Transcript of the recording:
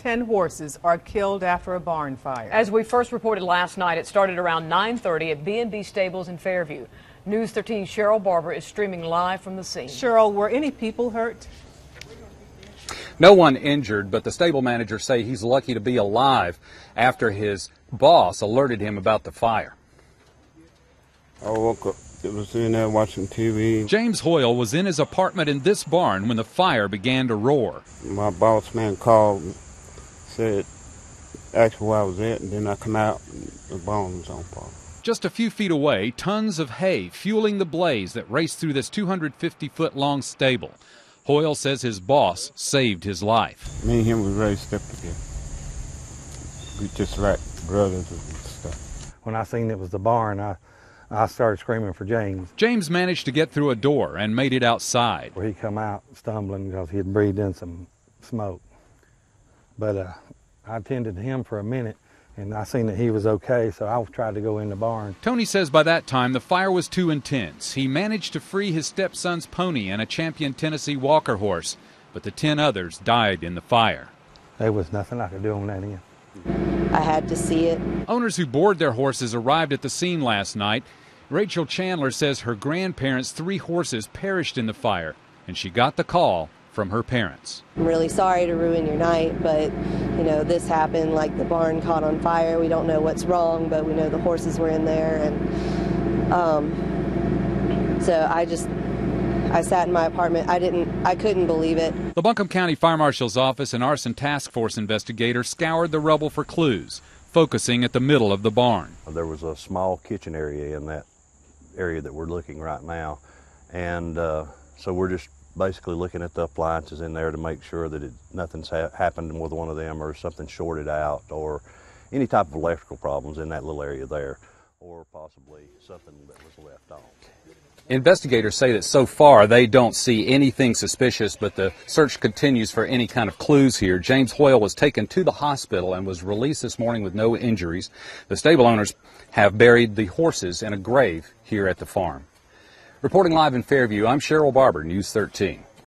10 horses are killed after a barn fire. As we first reported last night, it started around 9:30 at B&B Stables in Fairview. News 13's Cheryl Barber is streaming live from the scene. Cheryl, were any people hurt? No one injured, but the stable managers say he's lucky to be alive after his boss alerted him about the fire. I woke up. It was in there watching TV. James Hoyle was in his apartment in this barn when the fire began to roar. My boss man called and said, asked where I was at, and then I come out and the barn was on fire. Just a few feet away, tons of hay fueling the blaze that raced through this 250-foot-long stable. Hoyle says his boss saved his life. Me and him was raised up together. We just like brothers and stuff. When I seen it was the barn, I started screaming for James. James managed to get through a door and made it outside. Where he come out stumbling because he had breathed in some smoke. But I attended to him for a minute, and I seen that he was okay, so I tried to go in the barn. Tony says by that time the fire was too intense. He managed to free his stepson's pony and a champion Tennessee Walker horse, but the 10 others died in the fire. There was nothing I could do on that end. I had to see it. Owners who board their horses arrived at the scene last night. Rachel Chandler says her grandparents' 3 horses perished in the fire, and she got the call from her parents. I'm really sorry to ruin your night, but, you know, this happened, like the barn caught on fire. We don't know what's wrong, but we know the horses were in there. And so I sat in my apartment. I couldn't believe it. The Buncombe County Fire Marshal's Office and Arson Task Force investigators scoured the rubble for clues, focusing at the middle of the barn. There was a small kitchen area in that area that we're looking right now, and so we're just basically looking at the appliances in there to make sure that nothing's happened with one of them, or something shorted out, or any type of electrical problems in that little area there, or possibly something that was left on. Investigators say that so far they don't see anything suspicious, but the search continues for any kind of clues here. James Hoyle was taken to the hospital and was released this morning with no injuries. The stable owners have buried the horses in a grave here at the farm. Reporting live in Fairview, I'm Cheryl Barber, News 13.